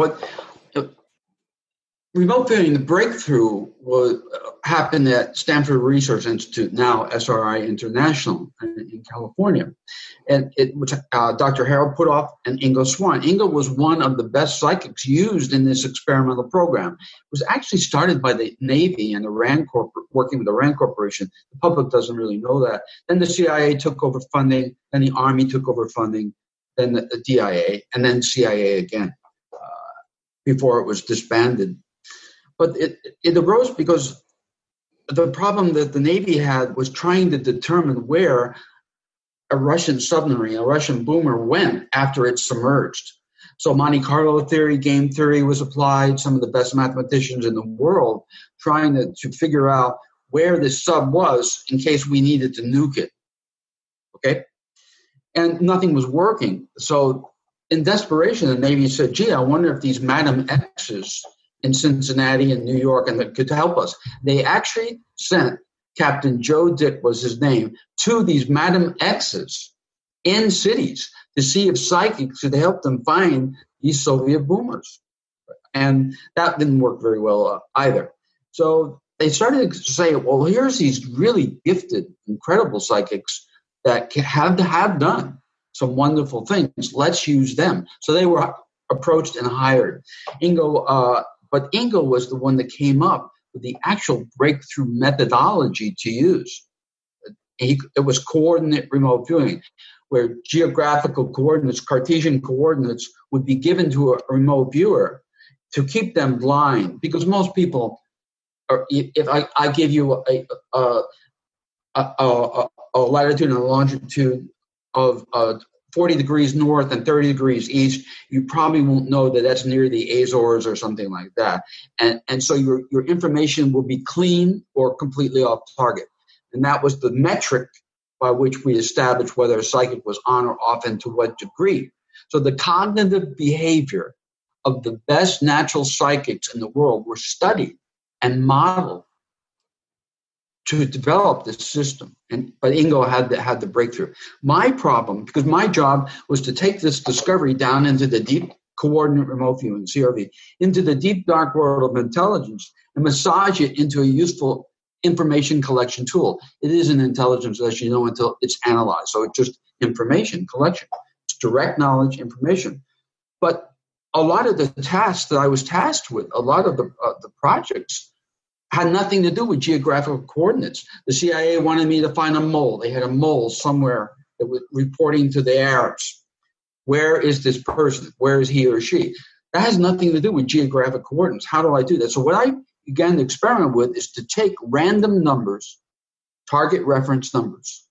remote viewing, the breakthrough happened at Stanford Research Institute, now SRI International in California. And which Dr. Harold Putoff and Ingo Swann. Ingo was one of the best psychics used in this experimental program. It was actually started by the Navy and the RAND working with the RAND Corporation. The public doesn't really know that. Then the CIA took over funding, then the Army took over funding, then the DIA, and then CIA again before it was disbanded. But it arose because the problem that the Navy had was trying to determine where a Russian submarine, a Russian boomer, went after it submerged. So Monte Carlo theory, game theory was applied. Some of the best mathematicians in the world trying to figure out where this sub was in case we needed to nuke it. Okay? And nothing was working. So in desperation, the Navy said, gee, I wonder if these Madam X's in Cincinnati and New York and that could help us. They actually sent Captain Joe Dick was his name to these Madam X's in cities to see if psychics could help them find these Soviet boomers. And that didn't work very well either. So they started to say, well, here's these really gifted, incredible psychics that have done some wonderful things. Let's use them. So they were approached and hired. But Ingo was the one that came up with the actual breakthrough methodology to use. It was coordinate remote viewing, where geographical coordinates, Cartesian coordinates, would be given to a remote viewer to keep them blind. Because most people, if I give you a latitude and a longitude of 40 degrees north and 30 degrees east, you probably won't know that that's near the Azores or something like that. And so your information will be clean or completely off target. And that was the metric by which we established whether a psychic was on or off and to what degree. So the cognitive behavior of the best natural psychics in the world were studied and modeled to develop this system. But Ingo had the breakthrough. My problem, because my job was to take this discovery down into the deep coordinate remote viewing, CRV, into the deep dark world of intelligence and massage it into a useful information collection tool. It isn't intelligence, as you know, until it's analyzed. So it's just information collection. It's direct knowledge information. But a lot of the tasks that I was tasked with, a lot of the projects, had nothing to do with geographical coordinates. The CIA wanted me to find a mole. They had a mole somewhere that was reporting to the Arabs. Where is this person? Where is he or she? That has nothing to do with geographic coordinates. How do I do that? So what I began to experiment with is to take random numbers, target reference numbers,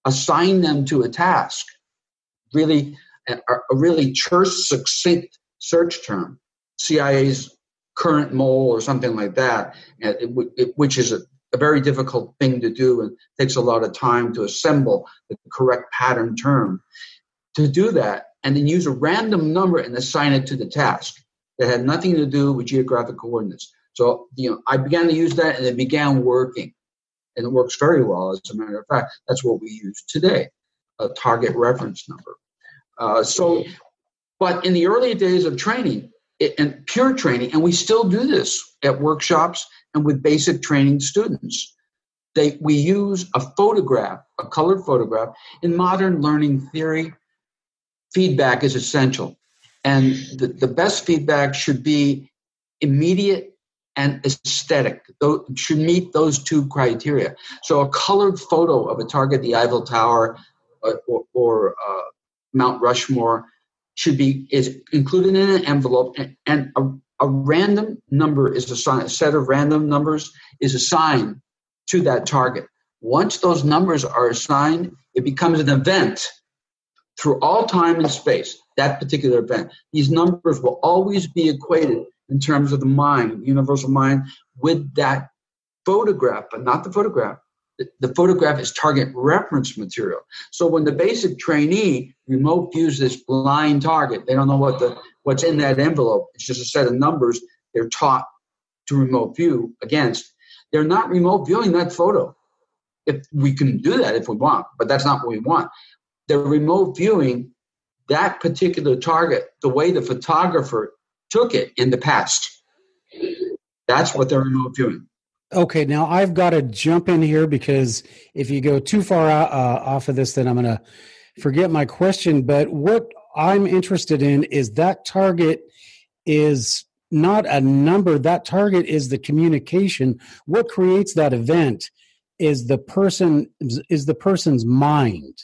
assign them to a task, really a really terse, succinct search term, CIA's current mole or something like that, which is a very difficult thing to do and takes a lot of time to assemble the correct pattern term. To do that, and then use a random number and assign it to the task that had nothing to do with geographic coordinates. So, I began to use that and it began working. And it works very well, as a matter of fact. That's what we use today, a target reference number. But in the early days of training, and pure training, and we still do this at workshops and with basic training students, we use a photograph, a colored photograph. In modern learning theory, feedback is essential. And the best feedback should be immediate and aesthetic. It should meet those two criteria. So a colored photo of a target, the Eiffel Tower or Mount Rushmore, is included in an envelope, and a random number is assigned, a set of random numbers is assigned to that target. Once those numbers are assigned, it becomes an event through all time and space, that particular event. These numbers will always be equated in terms of the mind, universal mind, with that photograph, but not the photograph. The photograph is target reference material. So when the basic trainee remote views this blind target, they don't know what's in that envelope. It's just a set of numbers they're taught to remote view against. They're not remote viewing that photo. If we can do that if we want, but that's not what we want. They're remote viewing that particular target the way the photographer took it in the past. That's what they're remote viewing. Okay, now I've got to jump in here because if you go too far off of this, then I'm going to forget my question. But what I'm interested in is that target is not a number. That target is the communication. What creates that event is the person's mind.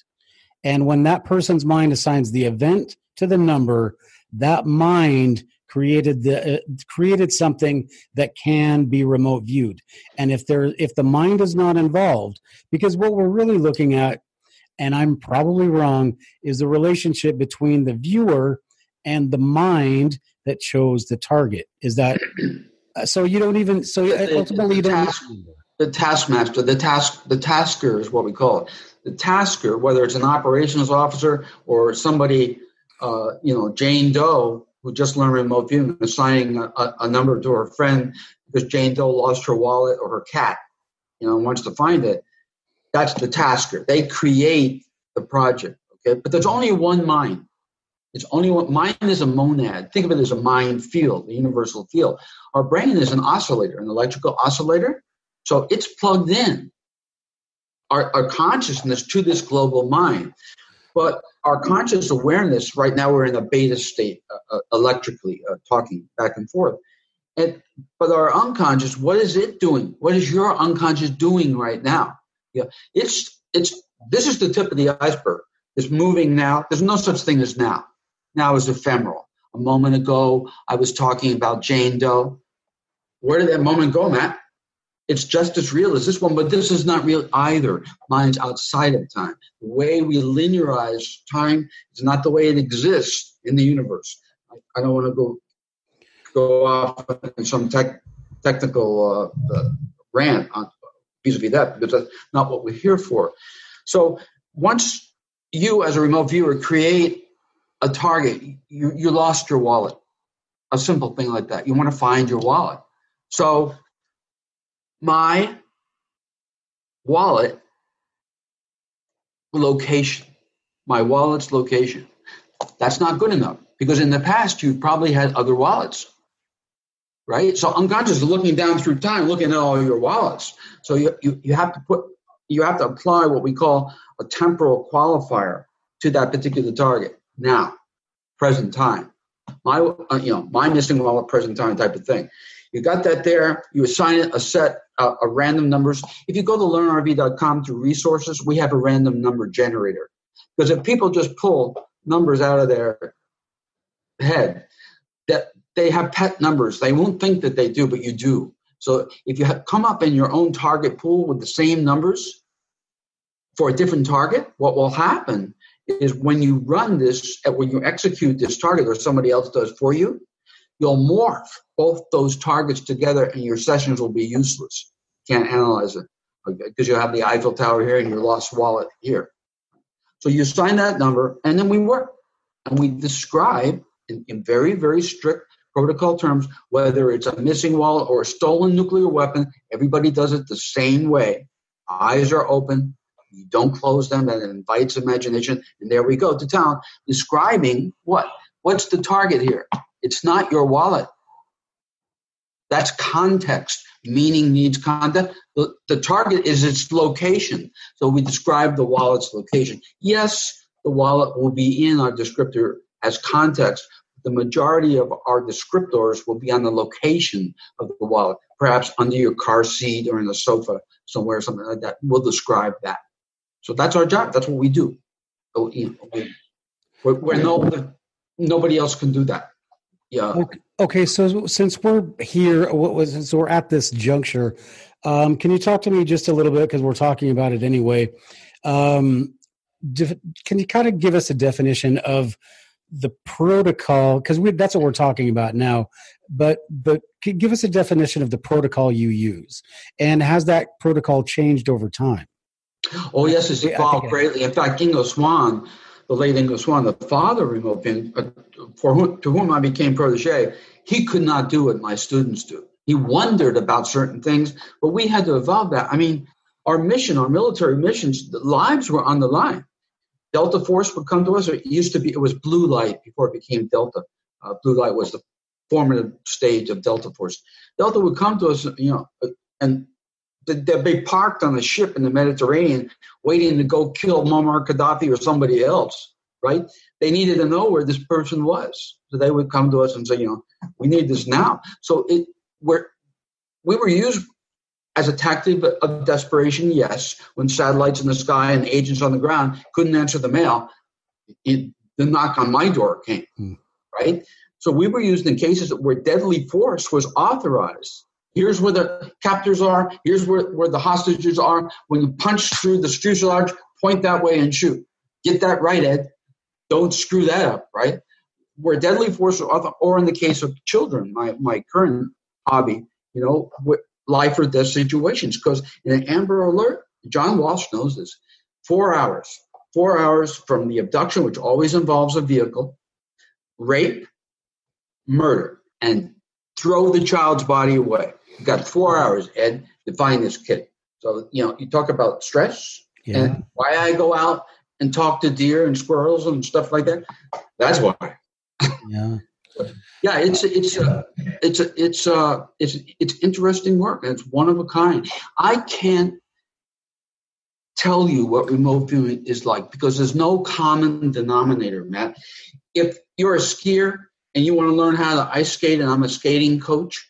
And when that person's mind assigns the event to the number, that mind created something that can be remote viewed. And if the mind is not involved, because what we're really looking at, and I'm probably wrong, is the relationship between the viewer and the mind that chose the target. Is that so? You don't even ultimately you don't. The taskmaster, the tasker is what we call it. The tasker, whether it's an operations officer or somebody, Jane Doe, who just learned remote viewing, assigning a number to her friend because Jane Doe lost her wallet or her cat, and wants to find it. That's the tasker. They create the project, okay? But there's only one mind. It's only one. Mind is a monad. Think of it as a mind field, the universal field. Our brain is an oscillator, an electrical oscillator. So it's plugged in, our consciousness to this global mind. But our conscious awareness, right now we're in a beta state, electrically talking back and forth. But our unconscious, what is it doing? What is your unconscious doing right now? This is the tip of the iceberg. It's moving now. There's no such thing as now. Now is ephemeral. A moment ago, I was talking about Jane Doe. Where did that moment go, Matt? It's just as real as this one, but this is not real either. Mine's outside of time. The way we linearize time is not the way it exists in the universe. I don't want to go off in some technical rant on vis-a-vis that, because that's not what we're here for. So once you, as a remote viewer, create a target, you lost your wallet. A simple thing like that. You want to find your wallet. So my wallet location, my wallet's location, that's not good enough, because in the past you probably had other wallets, right? So unconscious is looking down through time, looking at all your wallets. So you have to apply what we call a temporal qualifier to that particular target. Now, present time, my missing wallet, present time type of thing. You got that there. You assign it a set of random numbers. If you go to learnrv.com to resources, we have a random number generator. Because if people just pull numbers out of their head, that they have pet numbers. They won't think that they do, but you do. So if you come up in your own target pool with the same numbers for a different target, what will happen is when you run this, when you execute this target or somebody else does for you, you'll morph both those targets together and your sessions will be useless. Can't analyze it because you have the Eiffel Tower here and your lost wallet here. So you assign that number and then we work. And we describe in very, very strict protocol terms whether it's a missing wallet or a stolen nuclear weapon. Everybody does it the same way. Eyes are open. You don't close them. That invites imagination. And there we go to town describing what? What's the target here? It's not your wallet. That's context. Meaning needs context. The target is its location. So we describe the wallet's location. Yes, the wallet will be in our descriptor as context. The majority of our descriptors will be on the location of the wallet, perhaps under your car seat or in the sofa somewhere, something like that. We'll describe that. So that's our job. That's what we do. Nobody else can do that. Yeah. Okay. So since we're here, since we're at this juncture, can you talk to me just a little bit, because we're talking about it anyway? Can you kind of give us a definition of the protocol? Because that's what we're talking about now. But give us a definition of the protocol you use, and has that protocol changed over time? Oh yes, it's evolved greatly. In fact, Ingo Swann, the late Ingo Swann, the father of remote viewing, to whom I became protege, he could not do what my students do. He wondered about certain things, but we had to evolve that. I mean, our mission, our military missions, the lives were on the line. Delta Force would come to us. It was Blue Light before it became Delta. Blue Light was the formative stage of Delta Force. Delta would come to us, and they'd be parked on a ship in the Mediterranean waiting to go kill Muammar Gaddafi or somebody else, right? They needed to know where this person was. So they would come to us and say, we need this now. So we were used as a tactic of desperation, yes. When satellites in the sky and agents on the ground couldn't answer the mail, the knock on my door came, right? So we were used in cases where deadly force was authorized. Here's where the captors are. Here's where the hostages are. When you punch through the fuselage, point that way and shoot. Get that right, Ed. Don't screw that up, right? Where deadly force or in the case of children, my current hobby, life or death situations. Because in an Amber Alert, John Walsh knows this, 4 hours. 4 hours from the abduction, which always involves a vehicle, rape, murder, and throw the child's body away. You've got 4 hours, Ed, to find this kid. So, you talk about stress and why I go out and talk to deer and squirrels and stuff like that. That's why. Yeah. Yeah, it's interesting work, and it's one of a kind. I can't tell you what remote viewing is like because there's no common denominator, Matt. If you're a skier and you want to learn how to ice skate, and I'm a skating coach,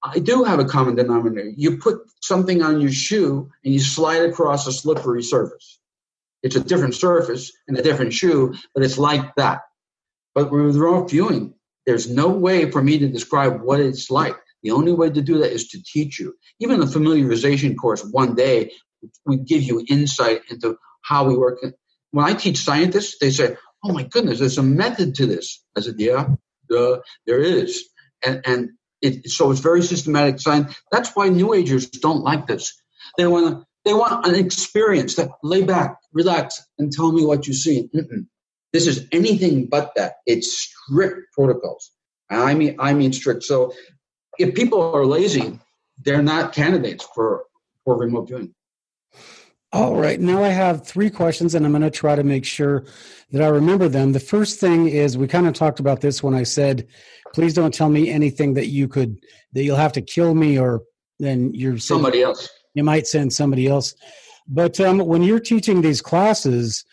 I do have a common denominator. You put something on your shoe and you slide across a slippery surface. It's a different surface and a different shoe, but it's like that. But with remote viewing, there's no way for me to describe what it's like. The only way to do that is to teach you. Even the familiarization course, one day, we give you insight into how we work. When I teach scientists, they say, oh my goodness, there's a method to this. I said, yeah, there is. So it's very systematic science. That's why New Agers don't like this. They want an experience. That lay back, relax, and tell me what you see. This is anything but that. It's strict protocols. I mean strict. So if people are lazy, they're not candidates for remote viewing. All right. Now I have 3 questions, and I'm going to try to make sure that I remember them. The first thing is, we kind of talked about this when I said, please don't tell me anything that you'll have to kill me, or then somebody else. You might send somebody else. But when you're teaching these classes,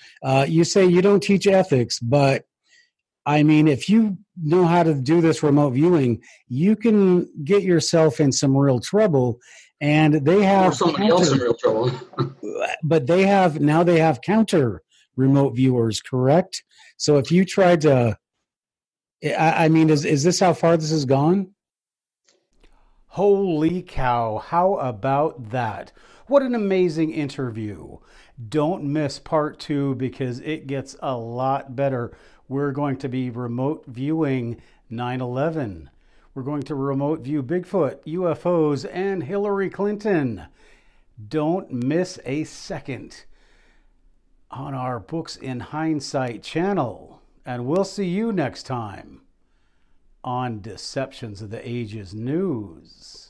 you say you don't teach ethics, but I mean, if you know how to do this remote viewing, you can get yourself in some real trouble. And they have somebody else in real trouble. But they have counter remote viewers, correct? So if you tried to, I mean, is this how far this has gone? Holy cow, how about that? What an amazing interview. Don't miss part 2 because it gets a lot better. We're going to be remote viewing 9/11. We're going to remote view Bigfoot, UFOs, and Hillary Clinton. Don't miss a second on our Books in Hindsight channel. And we'll see you next time on Deceptions of the Ages News.